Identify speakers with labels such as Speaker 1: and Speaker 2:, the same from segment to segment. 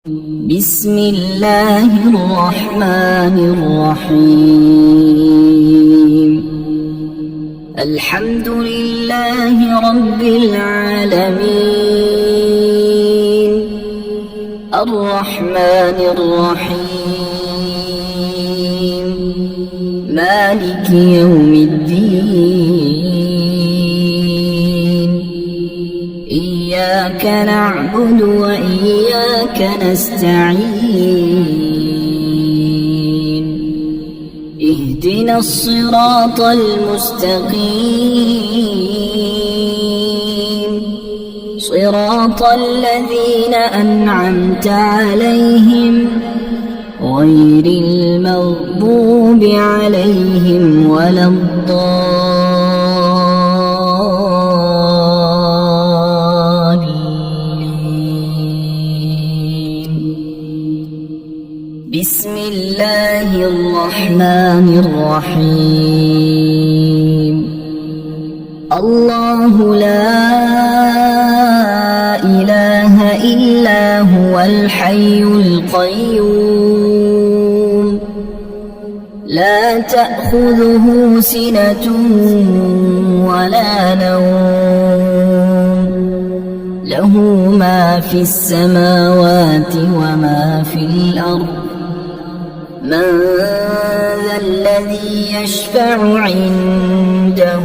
Speaker 1: بسم الله الرحمن الرحيم. الحمد لله رب العالمين، الرحمن الرحيم، مالك يوم الدين. إياك نعبد وإياك نستعين. اهدنا الصراط المستقيم، صراط الذين أنعمت عليهم غير المغضوب عليهم ولا الضالين. بسم الله الرحمن الرحيم. الله لا إله إلا هو الحي القيوم، لا تأخذه سنة ولا نوم، له ما في السماوات وما في الأرض. من ذا الذي يشفع عنده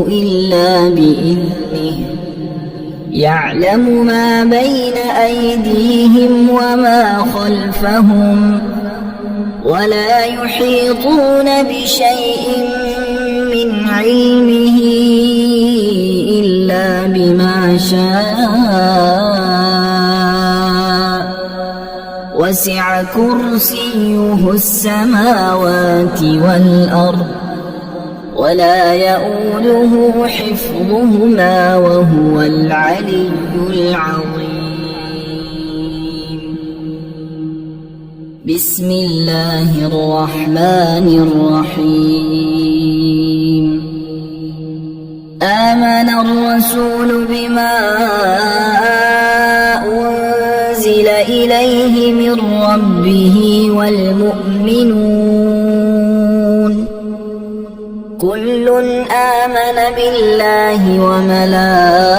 Speaker 1: إلا بإذنه، يعلم ما بين أيديهم وما خلفهم، ولا يحيطون بشيء من علمه إلا بما شاء، وسع كرسيه السماوات والأرض، ولا يؤوده حفظهما وهو العلي العظيم. بسم الله الرحمن الرحيم. آمن الرسول بما أنزل إليه من ربه والمؤمنون، كل آمن بالله وملائكته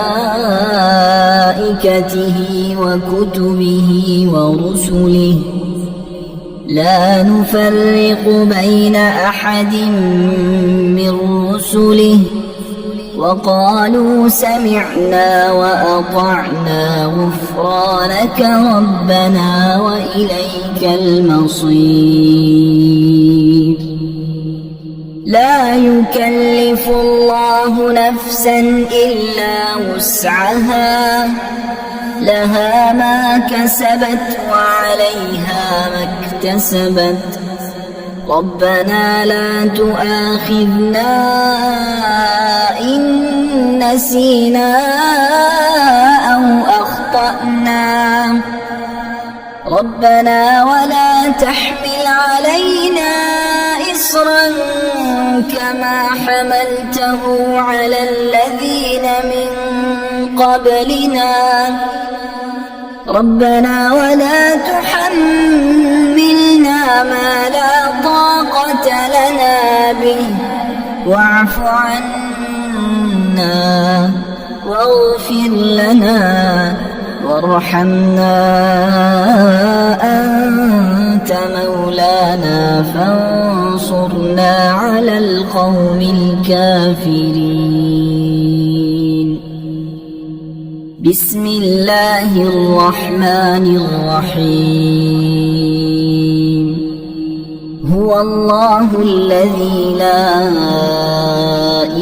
Speaker 1: وكتبه ورسله، لا نفرق بين أحد من رسله، وقالوا سمعنا وأطعنا غفرانك ربنا وإليك المصير. لا يكلف الله نفسا إلا وسعها، لها ما كسبت وعليها ما اكتسبت. ربنا لا تؤاخذنا إن نسينا أو أخطأنا، ربنا ولا تحمل علينا إصرا كما حملته على الذين من قبلنا، ربنا ولا تحملنا ما لا طاقة لنا به، واعف عنا واغفر لنا وارحمنا، أنت مولانا فانصرنا على القوم الكافرين. بسم الله الرحمن الرحيم. هو الله الذي لا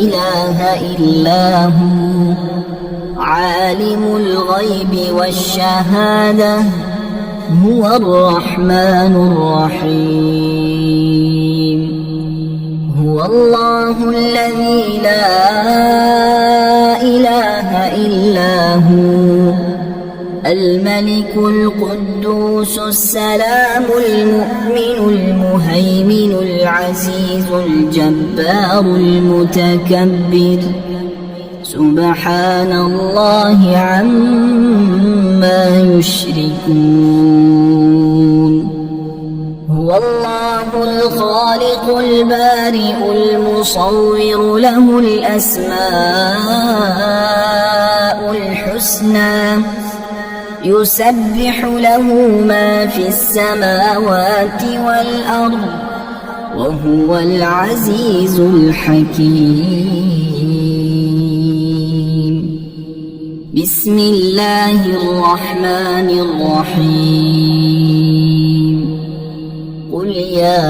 Speaker 1: إله إلا هو، عالم الغيب والشهادة، هو الرحمن الرحيم. هو الله الذي لا إله إلا هو، الملك القدوس السلام المؤمن المهيمن العزيز الجبار المتكبر، سبحان الله عما يشركون هو الله الخالق البارئ المصور له الأسماء الحسنى يسبح له ما في السماوات والأرض وهو العزيز الحكيم بسم الله الرحمن الرحيم قل يا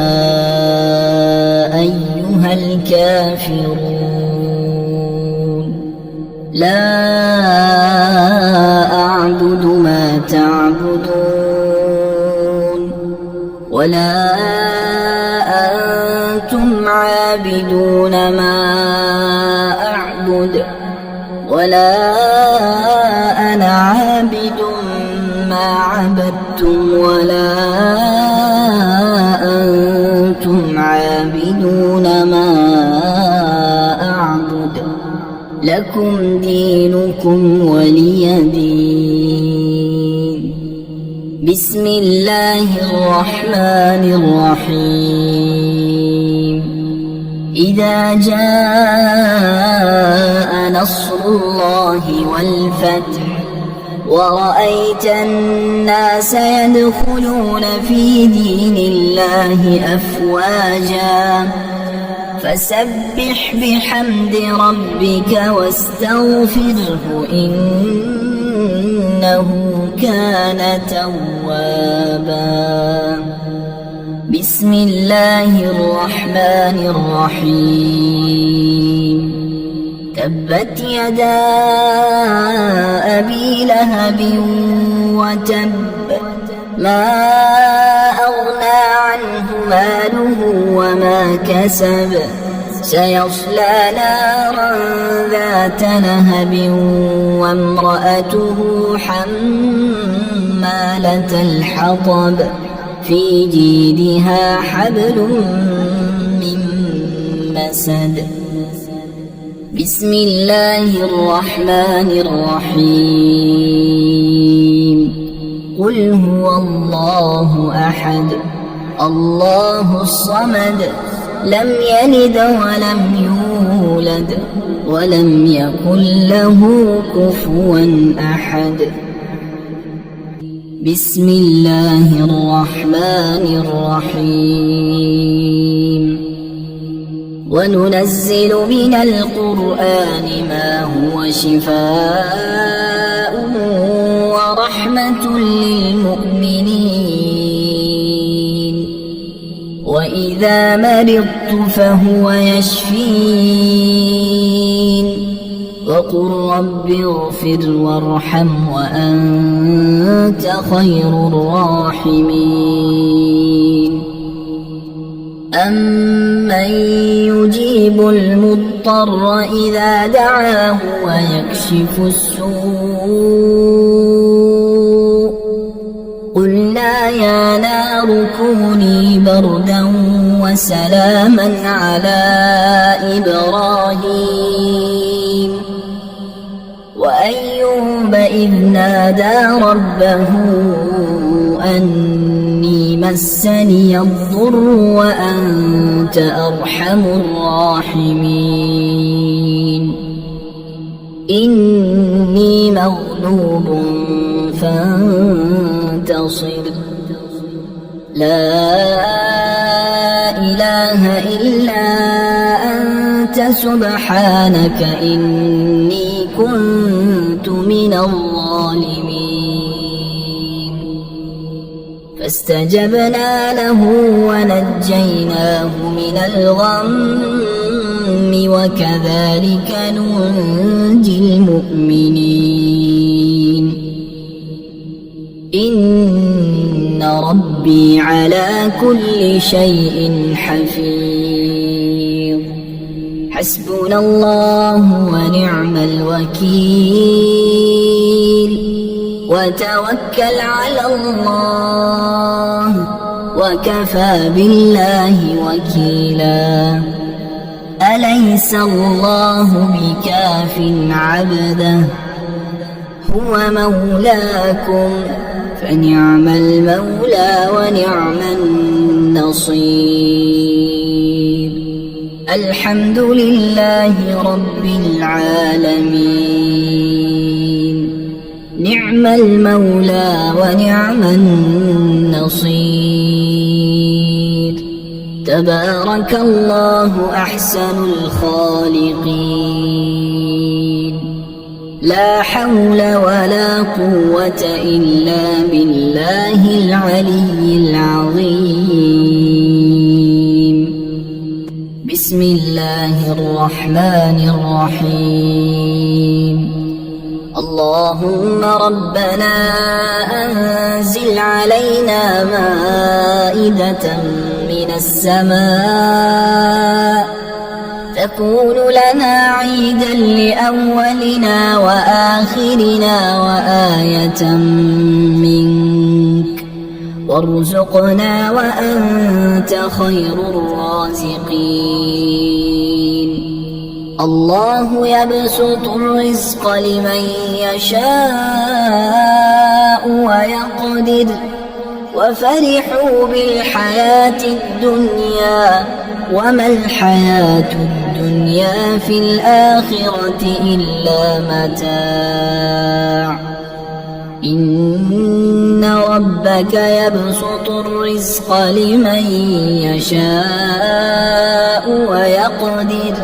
Speaker 1: أيها الكافرون لا أعبد ما تعبدون ولا أنتم عابدون ما أعبد ولا أنا عابد ما عبدتم ولا أنتم عابدون ما أعبد لكم دينكم ولي دين بسم الله الرحمن الرحيم إذا جاء نصر الله والفتح ورأيت الناس يدخلون في دين الله أفواجا فسبح بحمد ربك واستغفره إنه كان توابا بسم الله الرحمن الرحيم تبت يدا أبي لهب وتب ما أغنى عنه ماله وما كسب سيصلى نارا ذات لهب وامرأته حمالة الحطب في جيدها حبل من مسد بسم الله الرحمن الرحيم قل هو الله أحد الله الصمد لم يلد ولم يولد ولم يكن له كفوا أحد بسم الله الرحمن الرحيم وننزل من القرآن ما هو شفاء ورحمة للمؤمنين وإذا مرضت فهو يشفين وقل رب اغفر وارحم وأنت خير الراحمين أمن يجيب المضطر إذا دعاه ويكشف السوء قلنا يا نار كوني بردا وسلاما على إبراهيم وأيوب إذ نادى ربه أني مسني الضر وأنت أرحم الراحمين إني مغلوب فانتصر لا إله إلا أنت سبحانك إني كنت من الظالمين فاستجبنا له ونجيناه من الغم وكذلك ننجي المؤمنين إن ربي على كل شيء حفيظ حسبنا الله ونعم الوكيل وتوكل على الله وكفى بالله وكيلا أليس الله بكاف عبده هو مولاكم فنعم المولى ونعم النصير. الحمد لله رب العالمين، نعم المولى ونعم النصير. تبارك الله أحسن الخالقين، لا حول ولا قوة إلا بالله العلي العظيم. بسم الله الرحمن الرحيم. اللهم ربنا أنزل علينا مائدة من السماء تكون لنا عيدا لأولنا وآخرنا وآية منك، وارزقنا وأنت خير الرازقين. الله يبسط الرزق لمن يشاء ويقدر، وفرحوا بالحياة الدنيا وما الحياة الدنيا في الآخرة إلا متاع. إن ربك يبسط الرزق لمن يشاء ويقدر،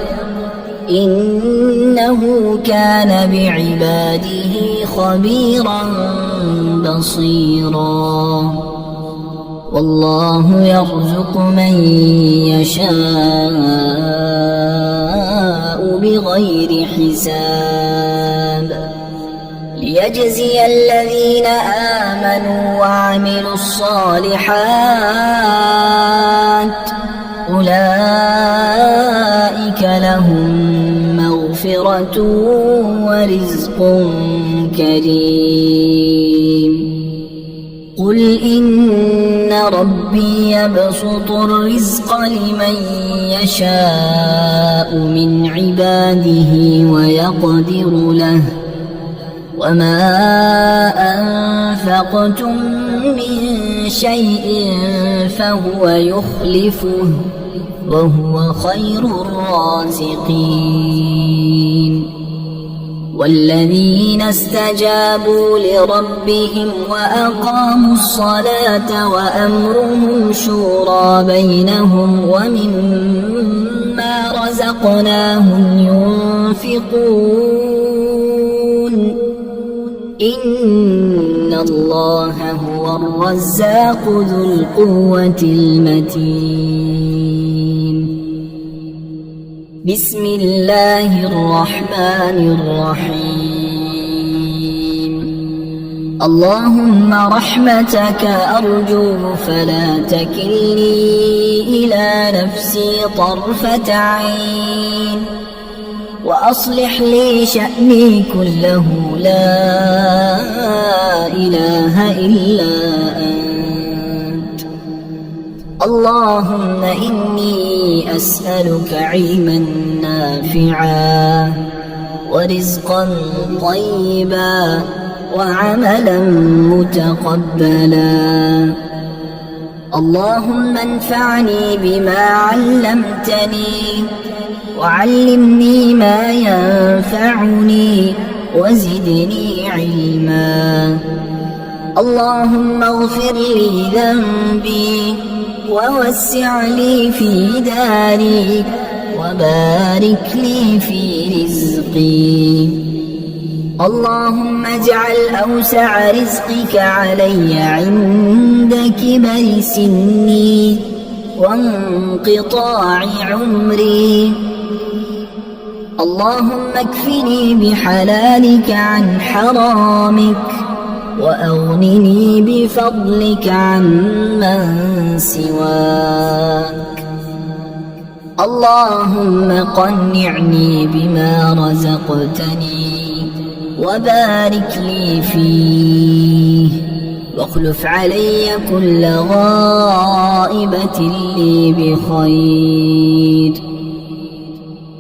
Speaker 1: إنه كان بعباده خبيرا بصيرا. والله يرزق من يشاء بغير حساب، ليجزي الذين آمنوا وعملوا الصالحات أولئك لهم مغفرة ورزق كريم. قل إن ربي يبسط الرزق لمن يشاء من عباده ويقدر له، وما أنفقتم من شيء فهو يخلفه وهو خير الرازقين. والذين استجابوا لربهم وأقاموا الصلاة وأمرهم شورى بينهم ومما رزقناهم ينفقون. إن الله هو الرزاق ذو القوة المتين. بسم الله الرحمن الرحيم. اللهم رحمتك أرجو فلا تكلني إلى نفسي طرفة عين، وأصلح لي شأني كله لا إله إلا أنت. اللهم إني أسألك علما نافعا ورزقا طيبا وعملا متقبلا. اللهم انفعني بما علمتني وعلمني ما ينفعني وزدني علما. اللهم اغفر لي ذنبي ووسع لي في داري وبارك لي في رزقي. اللهم اجعل أوسع رزقك علي عند كبر سني وانقطاع عمري. اللهم اكفني بحلالك عن حرامك وأغنني بفضلك عمن سواك. اللهم قنعني بما رزقتني وبارك لي فيه، واخلف علي كل غائبة لي بخير.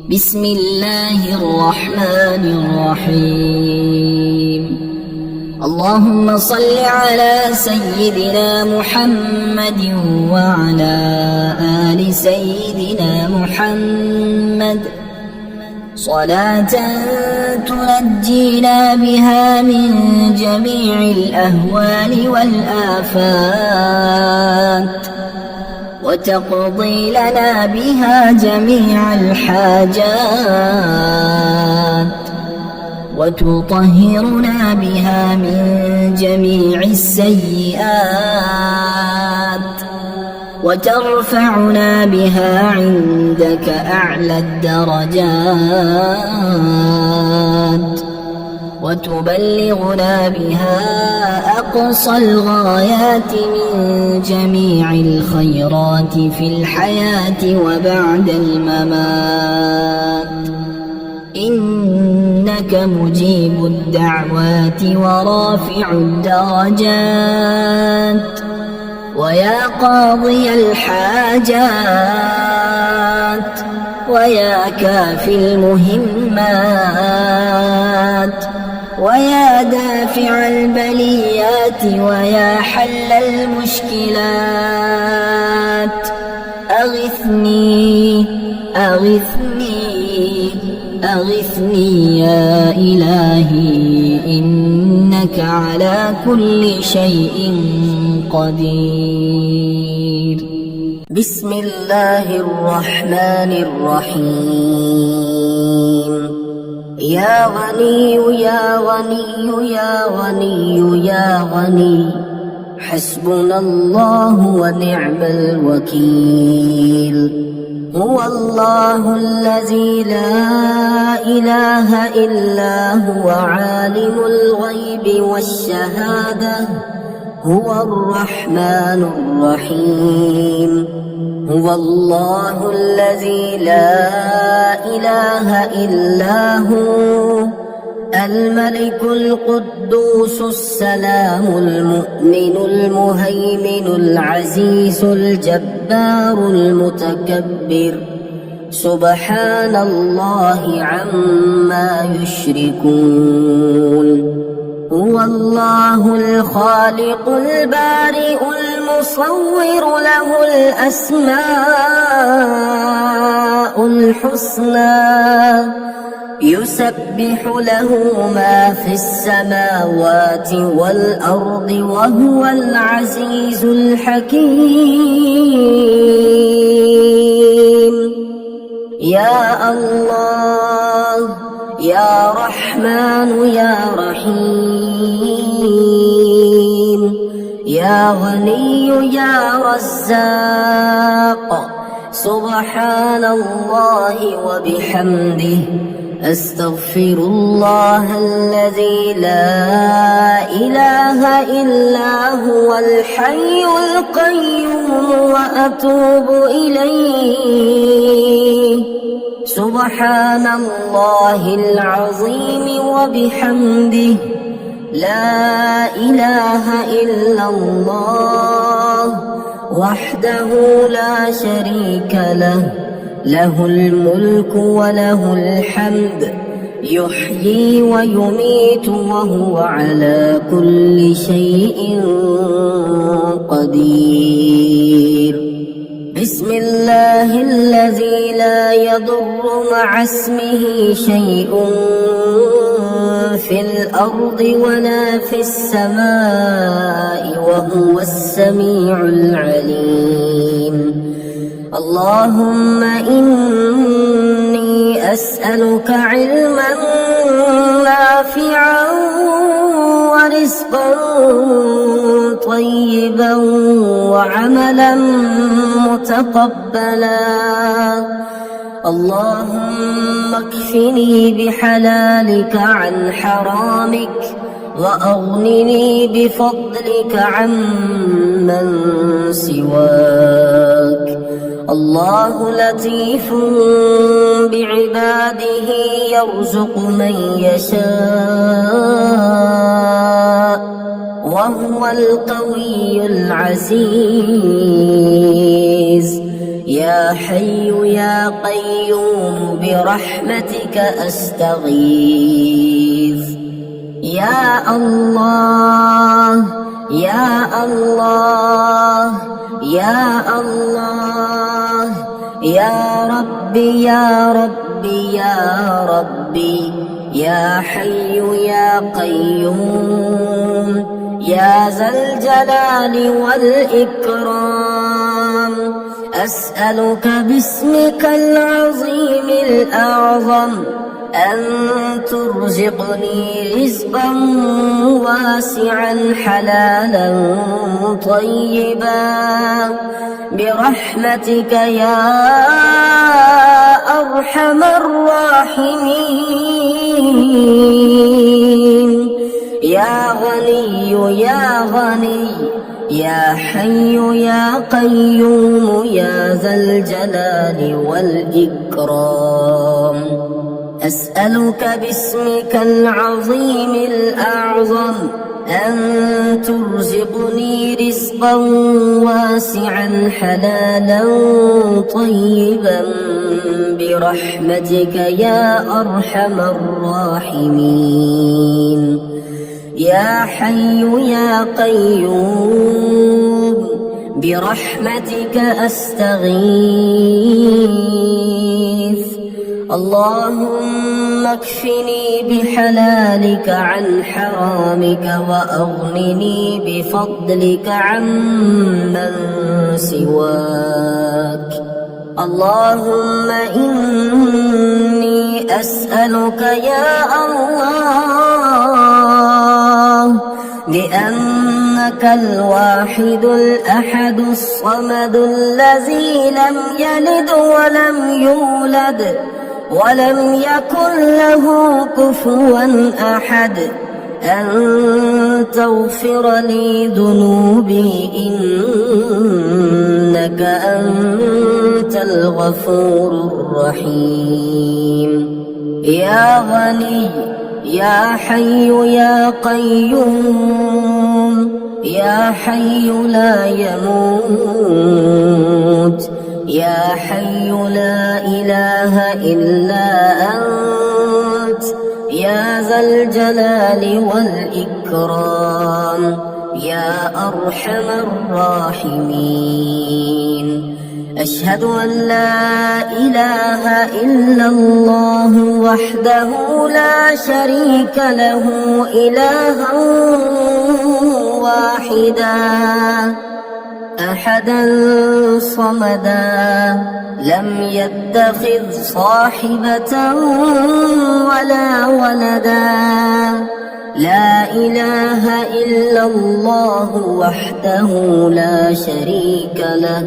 Speaker 1: بسم الله الرحمن الرحيم اللهم صل على سيدنا محمد وعلى آل سيدنا محمد صلاة تنجينا بها من جميع الأهوال والآفات وتقضي لنا بها جميع الحاجات وتطهرنا بها من جميع السيئات وترفعنا بها عندك أعلى الدرجات وتبلغنا بها أقصى الغايات من جميع الخيرات في الحياة وبعد الممات إنك مجيب الدعوات ورافع الدرجات ويا قاضي الحاجات ويا كافي المهمات ويا دافع البليات ويا حل المشكلات أغثني أغثني أغثني يا إلهي إنك على كل شيء قدير. بسم الله الرحمن الرحيم يا غني يا غني يا غني يا غني حسبنا الله ونعم الوكيل هو الله الذي لا إله إلا هو عالم الغيب والشهادة هو الرحمن الرحيم هو الله الذي لا إله إلا هو الملك القدوس السلام المؤمن المهيمن العزيز الجبار المتكبر سبحان الله عما يشركون هو الله الخالق البارئ المصور له الأسماء الحسنى يسبح له ما في السماوات والأرض وهو العزيز الحكيم يا الله يا رحمن يا رحيم يا غني يا رزاق سبحان الله وبحمده أستغفر الله الذي لا إله إلا هو الحي القيوم وأتوب إليه سبحان الله العظيم وبحمده لا إله إلا الله وحده لا شريك له له الملك وله الحمد يحيي ويميت وهو على كل شيء قدير بسم الله الذي لا يضر مع اسمه شيء في الأرض ولا في السماء وهو السميع العليم اللهم إني أسألك علما نافعا ورزقا طيبا وعملا متقبلا اللهم اكفني بحلالك عن حرامك وأغنني بفضلك عمن سواك الله لطيف بعباده يرزق من يشاء وهو القوي العزيز يا حي يا قيوم برحمتك أستغيث. يا الله يا الله يا الله يا ربي يا ربي يا ربي يا حي يا قيوم يا ذا الجلال والإكرام أسألك باسمك العظيم الأعظم أن ترزقني رزقا واسعا حلالا طيبا برحمتك يا أرحم الراحمين. يا غني يا غني يا حي يا قيوم يا ذا الجلال والإكرام أسألك باسمك العظيم الأعظم أن ترزقني رزقا واسعا حلالا طيبا برحمتك يا أرحم الراحمين. يا حي يا قيوم برحمتك أستغيث. اللهم اكفني بحلالك عن حرامك وأغنني بفضلك عمن سواك. اللهم إني أسألك يا الله بأنك الواحد الأحد الصمد الذي لم يلد ولم يولد ولم يكن له كفوا أحد أن تغفر لي ذنوبي إنك أنت الغفور الرحيم. يا غني يا حي يا قيوم يا حي لا يموت يا حي لا إله إلا أنت يا ذا الجلال والإكرام يا أرحم الراحمين. أشهد أن لا إله إلا الله وحده لا شريك له إلها واحدا أحدا صمدا لم يتخذ صاحبة ولا ولدا لا إله إلا الله وحده لا شريك له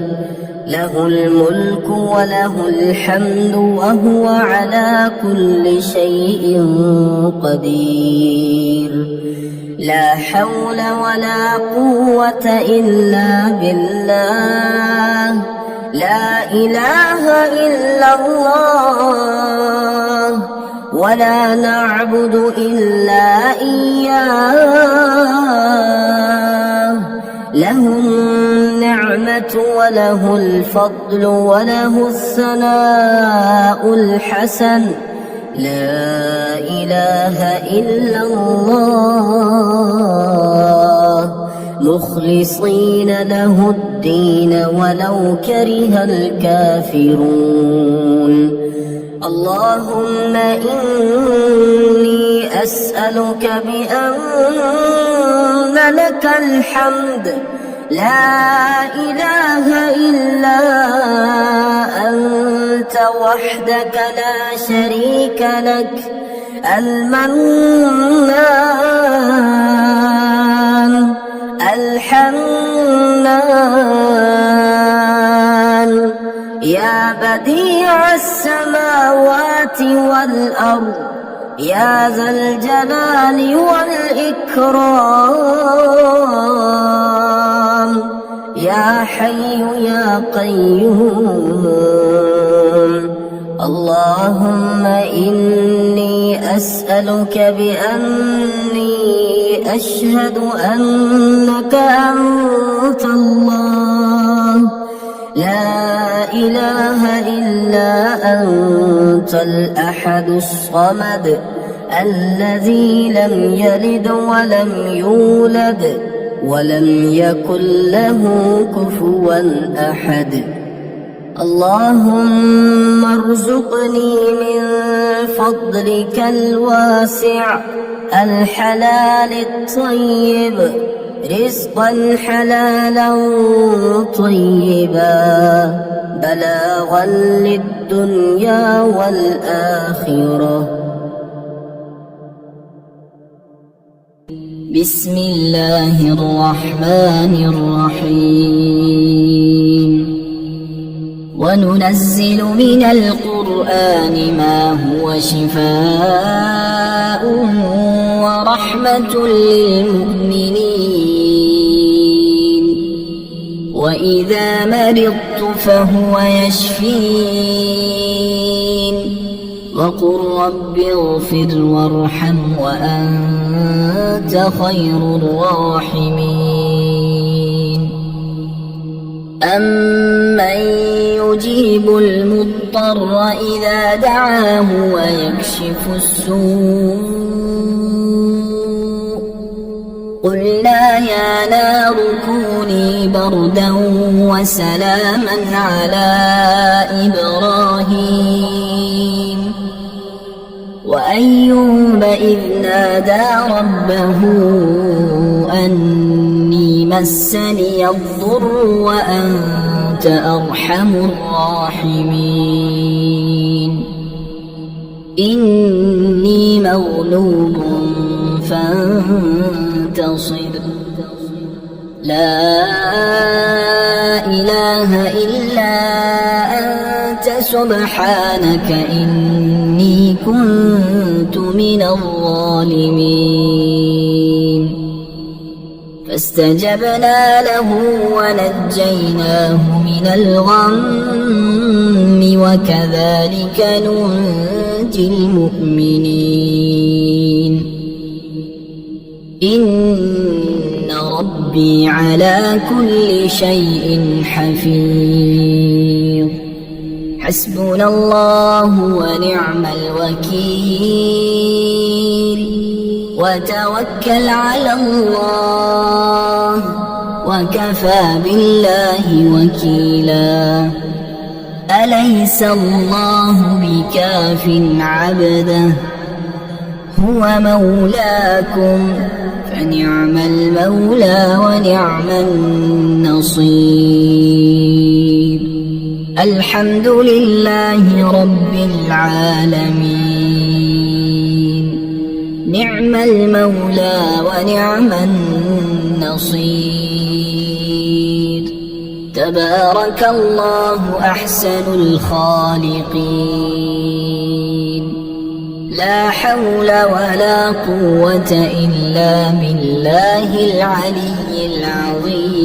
Speaker 1: له الملك وله الحمد وهو على كل شيء قدير. لا حول ولا قوة إلا بالله. لا إله إلا الله ولا نعبد إلا إياه. له النعمة وله الفضل وله الثناء الحسن. لا إله إلا الله مخلصين له الدين ولو كره الكافرون. اللهم إني أسألك بأن لك الحمد لا إله إلا أنت وحدك لا شريك لك المنان الحنان يا بديع السماوات والأرض يا ذا الجلال والإكرام يا حي يا قيوم. اللهم إني أسألك بأني أشهد أنك أنت الله لا إله إلا أنت الأحد الصمد الذي لم يلد ولم يولد ولم يكن له كفوا أحد. اللهم ارزقني من فضلك الواسع الحلال الطيب رزقا حلالا طيبا بلاغا للدنيا والآخرة. بسم الله الرحمن الرحيم. وننزل من القرآن ما هو شفاء ورحمة للمؤمنين وإذا مرضت فهو يشفين وقل رب اغفر وارحم وأنت خير الراحمين. أمن يجيب المضطر إذا دعاه ويكشف السوء قلنا يا نار كوني بردا وسلاما على إبراهيم وأيوب إذ نادى ربه أني مسني الضر وأنت أرحم الراحمين. إني مغلوب فانتصر لا إله إلا أنت سبحانك إني كنت من الظالمين. فاستجبنا له ونجيناه من الغم وكذلك ننجي المؤمنين. إن ربي على كل شيء حفيظ. حسبنا الله ونعم الوكيل وتوكل على الله وكفى بالله وكيلا. أليس الله بكاف عبده هو مولاكم فنعم المولى ونعم النصير. الحمد لله رب العالمين نعم المولى ونعم النصير. تبارك الله أحسن الخالقين. لا حول ولا قوة إلا بالله العلي العظيم.